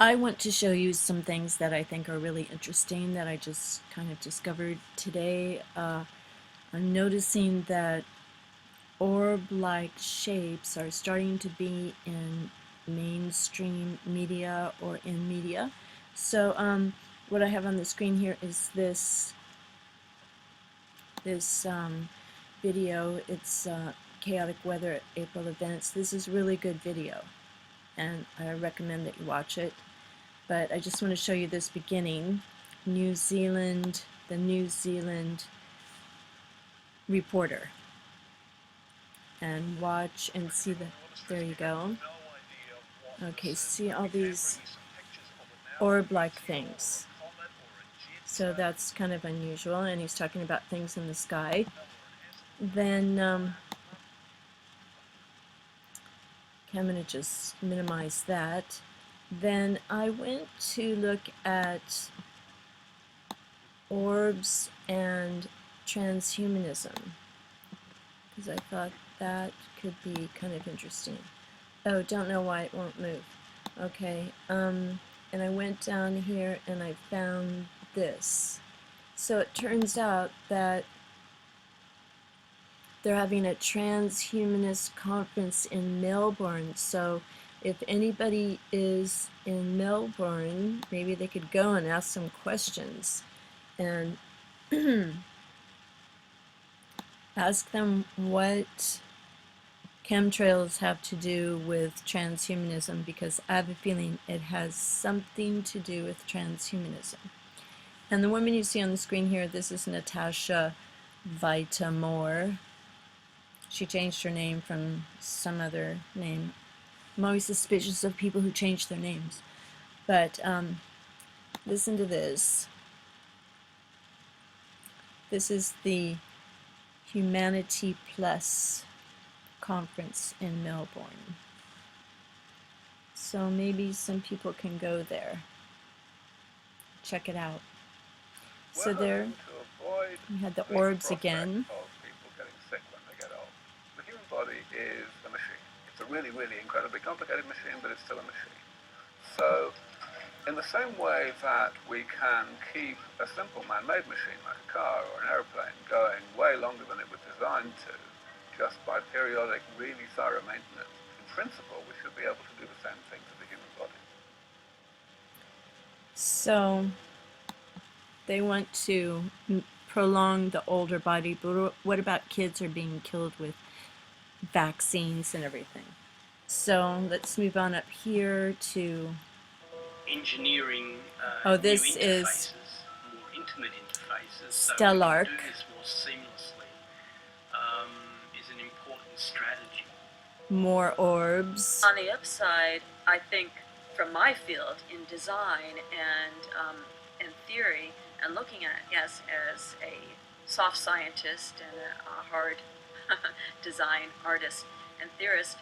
I want to show you some things that I think are really interesting that I just kind of discovered today. I'm noticing that orb-like shapes are starting to be in mainstream media or in media. So what I have on the screen here is this video. It's chaotic weather at April events. This is really good video, and I recommend that you watch it. But I just want to show you this beginning. New Zealand, the New Zealand reporter. And watch and see the, there you go. Okay, see all these orb-like things. So that's kind of unusual, and he's talking about things in the sky. Then, I'm going to just minimize that. Then I went to look at orbs and transhumanism, because I thought that could be kind of interesting. Oh, don't know why it won't move. Okay, and I went down here and I found this. So it turns out that they're having a transhumanist conference in Melbourne. So if anybody is in Melbourne, maybe they could go and ask some questions and ask them what chemtrails have to do with transhumanism, because I have a feeling it has something to do with transhumanism. And the woman you see on the screen here, this is Natasha Vitamore. She changed her name from some other name. I'm always suspicious of people who change their names. But listen to this. This is the Humanity Plus conference in Melbourne. So maybe some people can go there. Check it out. So there we had the orbs again. People getting sick when they get old. The human body is a machine. It's a really, really incredibly complicated machine, but it's still a machine. So in the same way that we can keep a simple man-made machine like a car or an airplane going way longer than it was designed to, just by periodic, really thorough maintenance, in principle, we should be able to do the same thing to the human body. So they want to prolong the older body, but what about kids are being killed with vaccines and everything? So let's move on up here to engineering this new is interfaces, more intimate interfaces, Stellark. So we can do this more seamlessly is an important strategy. More orbs. On the upside, I think from my field in design and theory, and looking at it, yes, as a soft scientist and a hard design artist and theorist,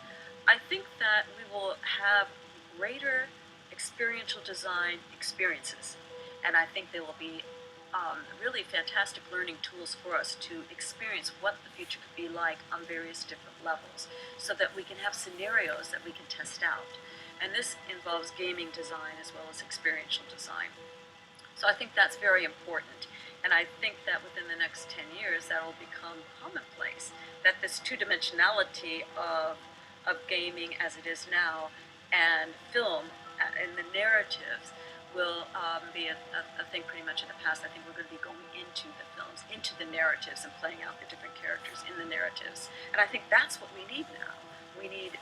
I think that we will have greater experiential design experiences, and I think they will be really fantastic learning tools for us to experience what the future could be like on various different levels, so that we can have scenarios that we can test out. And this involves gaming design as well as experiential design. So I think that's very important, and I think that within the next 10 years that will become commonplace, that this two-dimensionality of gaming as it is now and film and the narratives will be a thing pretty much in the past. I think we're going to be going into the films, into the narratives, and playing out the different characters in the narratives. And I think that's what we need now. We need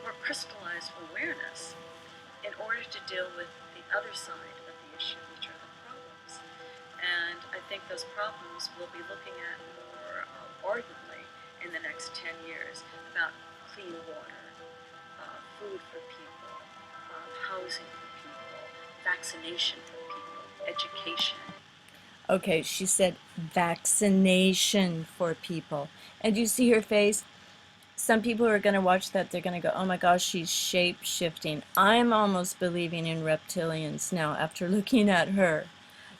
more crystallized awareness in order to deal with the other side of the issue, which are the problems. And I think those problems we'll be looking at more ardently in the next 10 years, about clean water, food for people, housing for people, vaccination for people, education. Okay, she said vaccination for people. And you see her face? Some people are going to watch that, they're going to go, oh my gosh, she's shape-shifting. I'm almost believing in reptilians now after looking at her.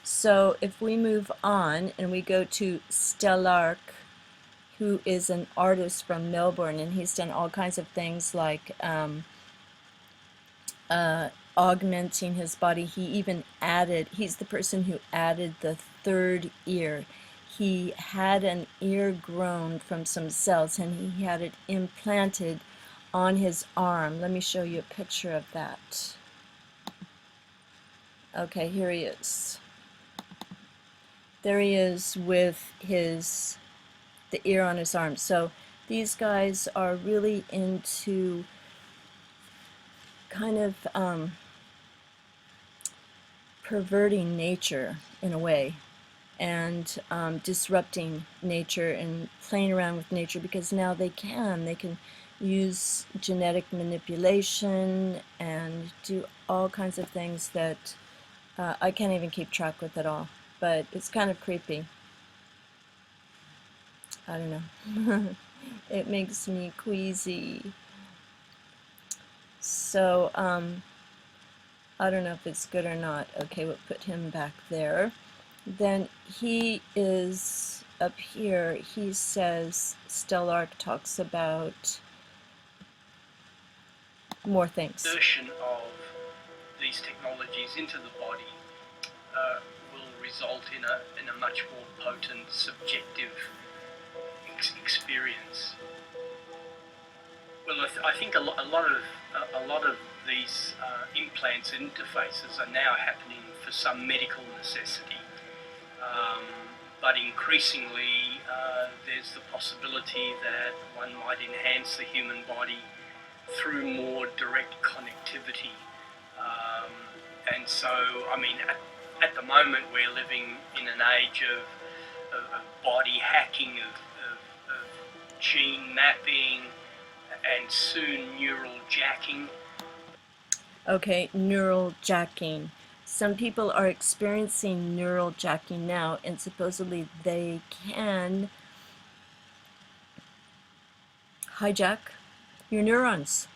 So if we move on and we go to Stellark, who is an artist from Melbourne, and he's done all kinds of things like augmenting his body. He even added, he's the person who added the third ear. He had an ear grown from some cells and he had it implanted on his arm. Let me show you a picture of that. Okay, here he is. There he is with the ear on his arm. So these guys are really into kind of perverting nature in a way, and disrupting nature and playing around with nature, because now they can use genetic manipulation and do all kinds of things that I can't even keep track with at all, but it's kind of creepy. I don't know. It makes me queasy. So I don't know if it's good or not. Okay, we'll put him back there. Then he is up here. He says, Stellark talks about more things. Insertion of these technologies into the body will result in a much more potent subjective experience. Well, I think a lot of these implants and interfaces are now happening for some medical necessity, but increasingly there's the possibility that one might enhance the human body through more direct connectivity. And so, I mean, at the moment we're living in an age of body hacking, of gene mapping, and soon neural jacking. Okay, neural jacking. Some people are experiencing neural jacking now, and supposedly they can hijack your neurons.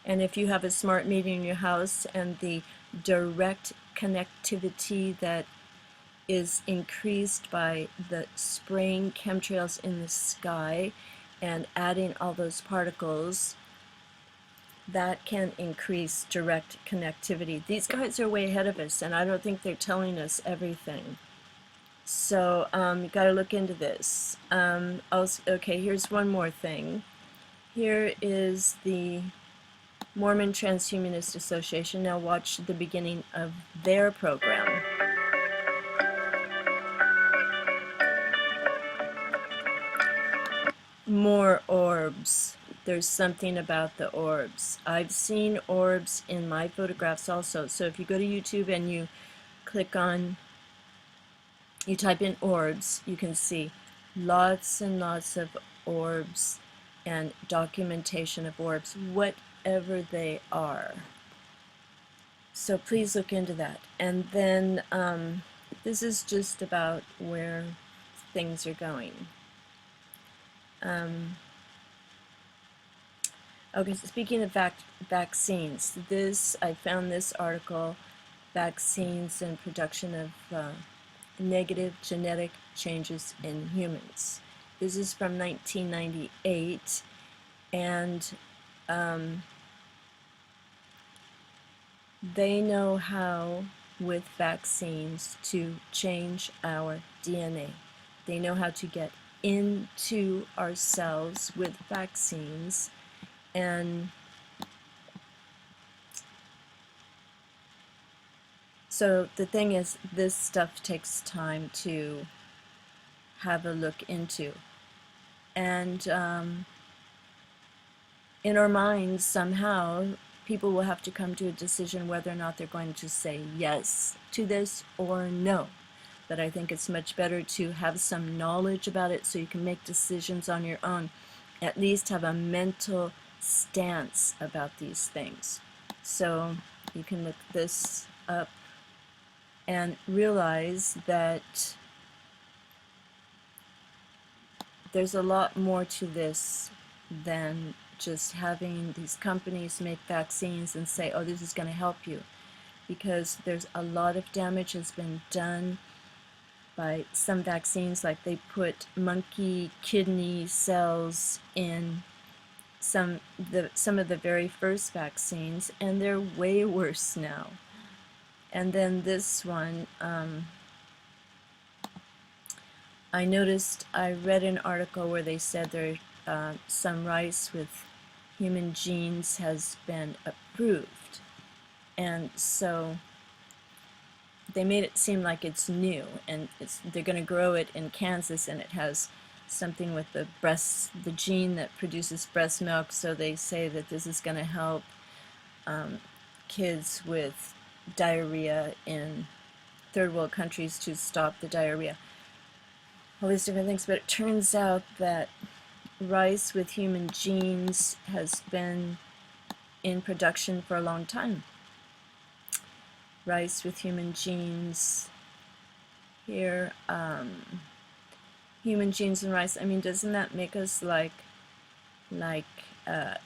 And if you have a smart meter in your house and the direct connectivity that is increased by the spraying chemtrails in the sky and adding all those particles, that can increase direct connectivity. These guys are way ahead of us, and I don't think they're telling us everything. So you got to look into this. Also, okay, here's one more thing. Here is the Mormon Transhumanist Association. Now watch the beginning of their program. More orbs. There's something about the orbs. I've seen orbs in my photographs also. So if you go to YouTube and you click on, you type in orbs, you can see lots and lots of orbs and documentation of orbs, whatever they are. So please look into that. And then this is just about where things are going. Okay, so speaking of vaccines, I found this article, Vaccines and Production of Negative Genetic Changes in Humans. This is from 1998, and they know how, with vaccines, to change our DNA. They know how to get into our cells with vaccines, and so the thing is, this stuff takes time to have a look into. And in our minds, somehow, people will have to come to a decision whether or not they're going to say yes to this or no. But I think it's much better to have some knowledge about it so you can make decisions on your own. At least have a mental stance about these things. So you can look this up and realize that there's a lot more to this than just having these companies make vaccines and say, oh, this is going to help you. Because there's a lot of damage has been done by some vaccines, like they put monkey kidney cells in some of the very first vaccines, and they're way worse now. And then this one, I noticed, I read an article where they said some rice with human genes has been approved. And so they made it seem like it's new, and they're going to grow it in Kansas, and it has something with the gene that produces breast milk, so they say that this is going to help kids with diarrhea in third world countries to stop the diarrhea. All these different things, but it turns out that rice with human genes has been in production for a long time. Rice with human genes here, human genes and rice. I mean, doesn't that make us like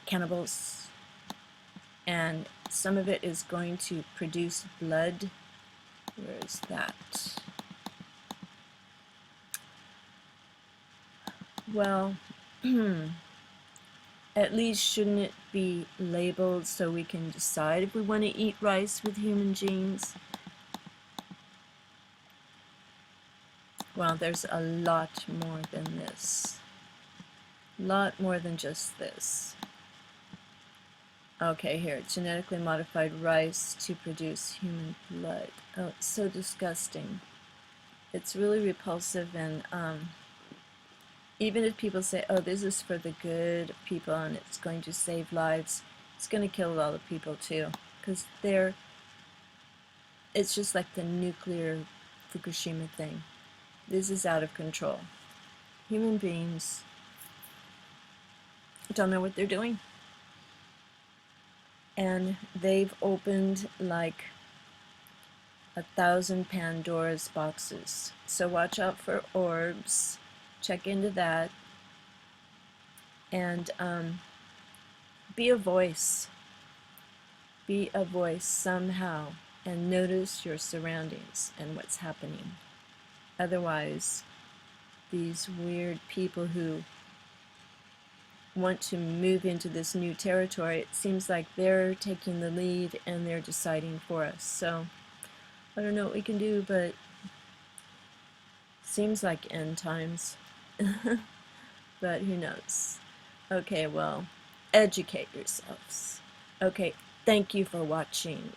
cannibals? And some of it is going to produce blood. Where is that? Well, at least shouldn't it be labeled so we can decide if we want to eat rice with human genes? Well, there's a lot more than this. A lot more than just this. Okay, here, genetically modified rice to produce human blood. Oh, it's so disgusting. It's really repulsive, and even if people say, oh, this is for the good of people and it's going to save lives, it's going to kill a lot of people too, because it's just like the nuclear Fukushima thing. This is out of control. Human beings don't know what they're doing. And they've opened like 1,000 Pandora's boxes. So watch out for Orbs. Check into that. And be a voice. Be a voice somehow. And notice your surroundings and what's happening. Otherwise, these weird people who want to move into this new territory, it seems like they're taking the lead and they're deciding for us. So I don't know what we can do, but seems like end times. But who knows? Okay, well, educate yourselves. Okay, thank you for watching.